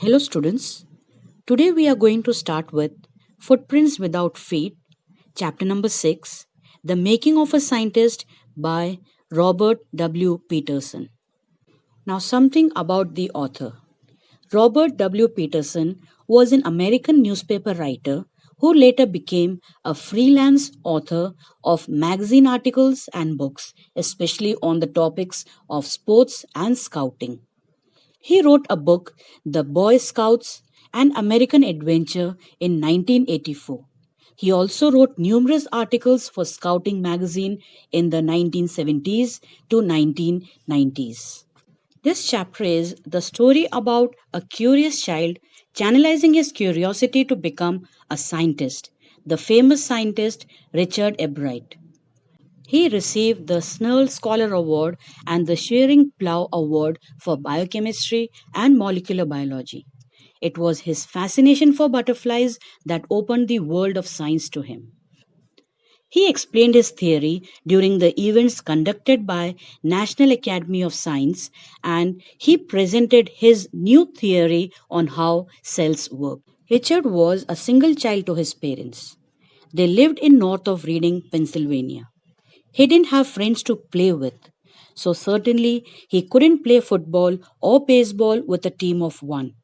Hello, students. Today we are going to start with Footprints Without Feet, chapter number 6, The Making of a Scientist by Robert W. Peterson. Now, something about the author. Robert W. Peterson was an American newspaper writer who later became a freelance author of magazine articles and books, especially on the topics of sports and scouting. He wrote a book, The Boy Scouts and American Adventure, in 1984. He also wrote numerous articles for Scouting magazine in the 1970s to 1990s. This chapter is the story about a curious child channelizing his curiosity to become a scientist, the famous scientist Richard Ebright. He received the Snell Scholar Award and the Shearing Plough Award for biochemistry and molecular biology. It was his fascination for butterflies that opened the world of science to him. He explained his theory during the events conducted by National Academy of Science, and he presented his new theory on how cells work. Richard was a single child to his parents. They lived in north of Reading, Pennsylvania. He didn't have friends to play with, so certainly he couldn't play football or baseball with a team of one.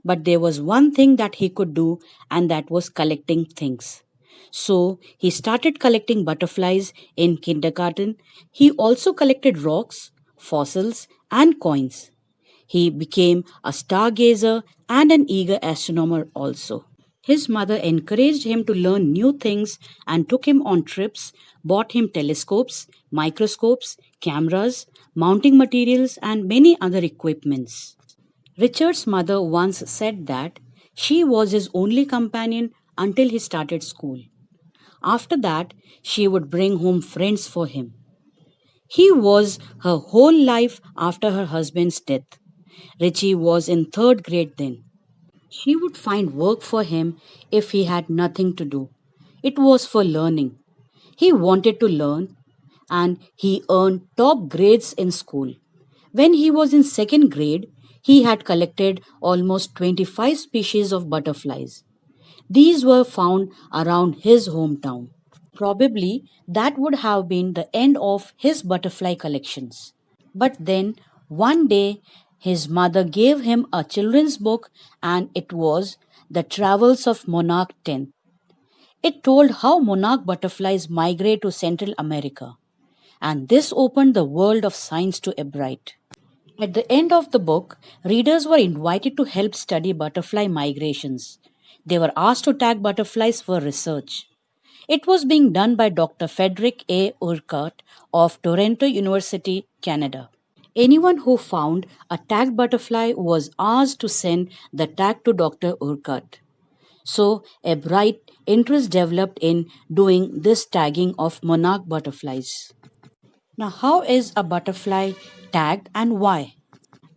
But there was one thing that he could do, and that was collecting things. So he started collecting butterflies in kindergarten. He also collected rocks, fossils, and coins. He became a stargazer and an eager astronomer also. His mother encouraged him to learn new things and took him on trips, bought him telescopes, microscopes, cameras, mounting materials, and many other equipments. Richard's mother once said that she was his only companion until he started school. After that, she would bring home friends for him. He was her whole life after her husband's death. Richie was in third grade then. She would find work for him if he had nothing to do. It was for learning. He wanted to learn and he earned top grades in school. When he was in second grade, he had collected almost 25 species of butterflies. These were found around his hometown. Probably that would have been the end of his butterfly collections. But then one day his mother gave him a children's book, and it was The Travels of Monarch 10. It told how monarch butterflies migrate to Central America, and this opened the world of science to Ebright. At the end of the book, readers were invited to help study butterfly migrations. They were asked to tag butterflies for research. It was being done by Dr. Frederick A. Urquhart of Toronto University, Canada. Anyone who found a tagged butterfly was asked to send the tag to Dr. Urquhart. So, a bright interest developed in doing this tagging of monarch butterflies. Now, how is a butterfly tagged and why?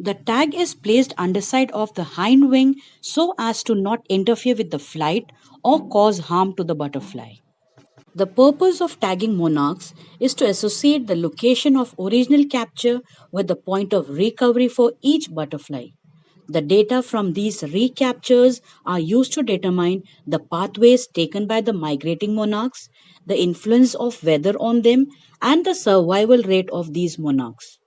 The tag is placed underside of the hind wing so as to not interfere with the flight or cause harm to the butterfly. The purpose of tagging monarchs is to associate the location of original capture with the point of recovery for each butterfly. The data from these recaptures are used to determine the pathways taken by the migrating monarchs, the influence of weather on them, and the survival rate of these monarchs.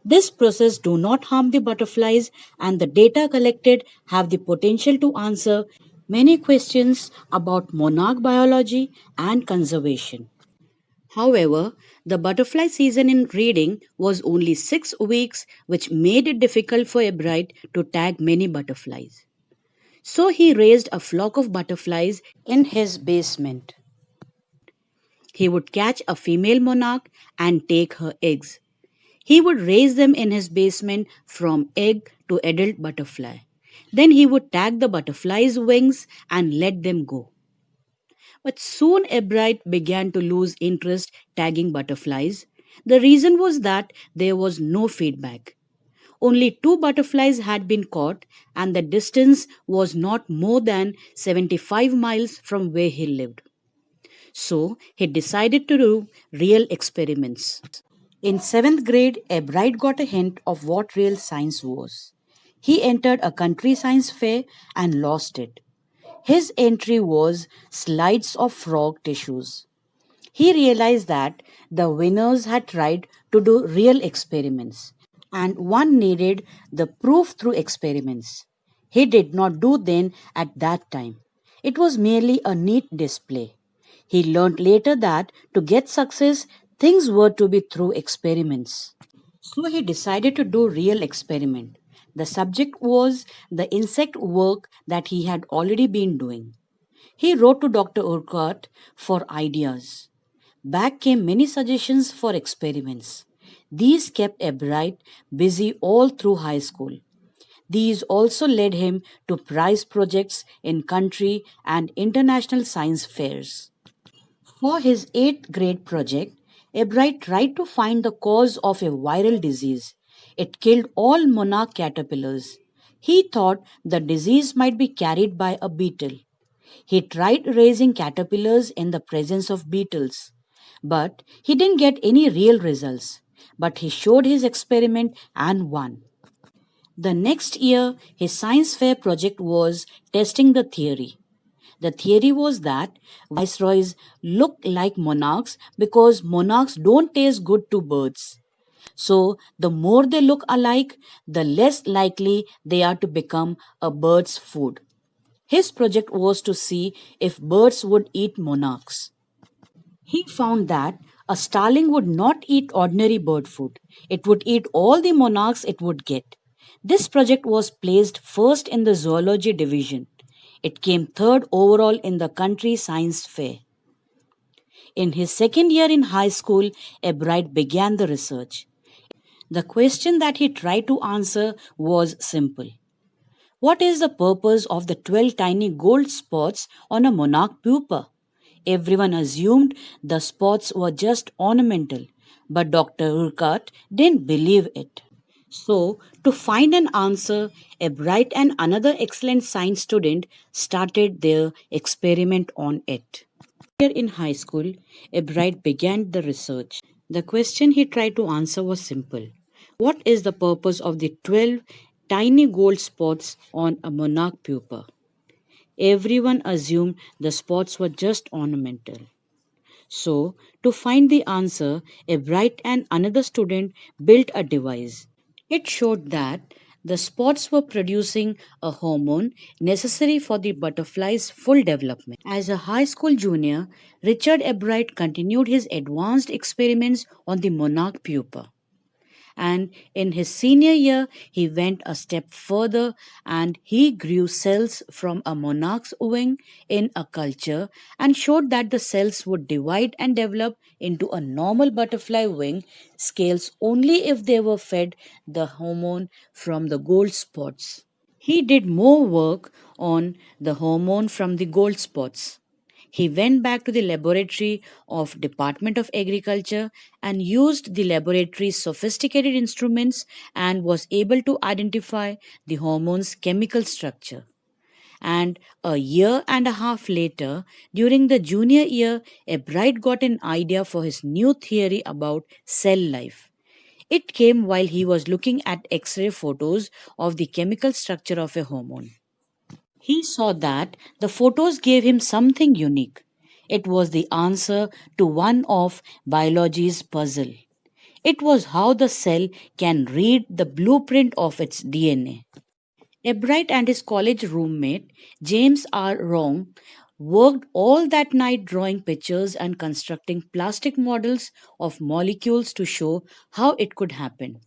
This process do not harm the butterflies, and the data collected have the potential to answer many questions about monarch biology and conservation. However, the butterfly season in Reading was only 6 weeks, which made it difficult for Ebright to tag many butterflies. So he raised a flock of butterflies in his basement. He would catch a female monarch and take her eggs. He would raise them in his basement from egg to adult butterfly. Then he would tag the butterfly's wings and let them go. But soon Ebright began to lose interest tagging butterflies. The reason was that there was no feedback. Only two butterflies had been caught, and the distance was not more than 75 miles from where he lived. So he decided to do real experiments. In seventh grade, Ebright got a hint of what real science was. He entered a country science fair and lost it. His entry was slides of frog tissues. He realized that the winners had tried to do real experiments, and one needed the proof through experiments. He did not do them at that time. It was merely a neat display. He learned later that to get success, things were to be through experiments. So he decided to do real experiment. The subject was the insect work that he had already been doing. He wrote to Dr. Urquhart for ideas. Back came many suggestions for experiments. These kept Ebright busy all through high school. These also led him to prize projects in country and international science fairs. For his 8th grade project, Ebright tried to find the cause of a viral disease. It killed all monarch caterpillars. He thought the disease might be carried by a beetle. He tried raising caterpillars in the presence of beetles, but he didn't get any real results. But he showed his experiment and won. The next year, his science fair project was testing the theory. The theory was that viceroys look like monarchs because monarchs don't taste good to birds. So, the more they look alike, the less likely they are to become a bird's food. His project was to see if birds would eat monarchs. He found that a starling would not eat ordinary bird food. It would eat all the monarchs it would get. This project was placed first in the zoology division. It came third overall in the country science fair. In his second year in high school, Ebright began the research. The question that he tried to answer was simple. What is the purpose of the 12 tiny gold spots on a monarch pupa? Everyone assumed the spots were just ornamental, but Dr. Urquhart didn't believe it. So, to find an answer, a bright and another excellent science student started their experiment on it. Here in high school, Ebright began the research. The question he tried to answer was simple. What is the purpose of the 12 tiny gold spots on a monarch pupa? Everyone assumed the spots were just ornamental. So, to find the answer, Ebright and another student built a device. It showed that the spots were producing a hormone necessary for the butterfly's full development. As a high school junior, Richard Ebright continued his advanced experiments on the monarch pupa. And in his senior year, he went a step further and he grew cells from a monarch's wing in a culture and showed that the cells would divide and develop into a normal butterfly wing scales only if they were fed the hormone from the gold spots. He did more work on the hormone from the gold spots. He went back to the laboratory of Department of Agriculture and used the laboratory's sophisticated instruments and was able to identify the hormone's chemical structure. And a year and a half later, during the junior year, Ebright got an idea for his new theory about cell life. It came while he was looking at X ray photos of the chemical structure of a hormone. He saw that the photos gave him something unique. It was the answer to one of biology's puzzle. It was how the cell can read the blueprint of its DNA. Ebright and his college roommate, James R. Wrong, worked all that night drawing pictures and constructing plastic models of molecules to show how it could happen.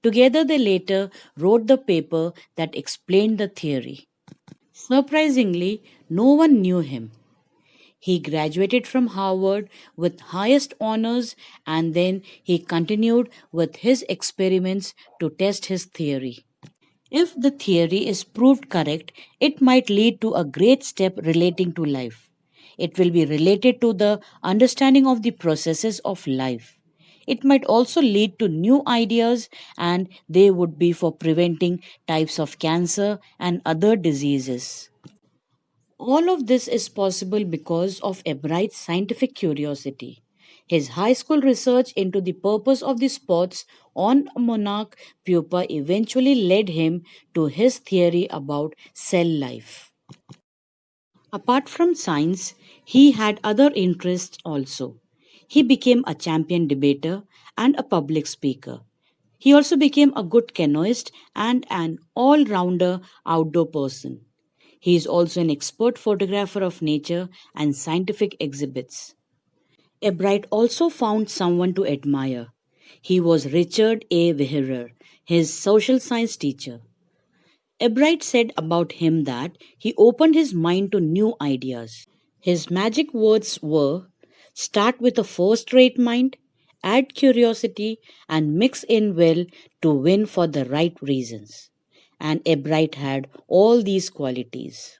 Together, they later wrote the paper that explained the theory. Surprisingly, no one knew him. He graduated from Harvard with highest honors and then he continued with his experiments to test his theory. If the theory is proved correct, it might lead to a great step relating to life. It will be related to the understanding of the processes of life. It might also lead to new ideas, and they would be for preventing types of cancer and other diseases. All of this is possible because of Ebright's scientific curiosity. His high school research into the purpose of the spots on a monarch pupa eventually led him to his theory about cell life. Apart from science, he had other interests also. He became a champion debater and a public speaker. He also became a good canoeist and an all rounder outdoor person. He is also an expert photographer of nature and scientific exhibits. Ebright also found someone to admire. He was Richard A. Wehrer, his social science teacher. Ebright said about him that he opened his mind to new ideas. His magic words were start with a first rate mind, add curiosity, and mix in well to win for the right reasons. And Ebright had all these qualities.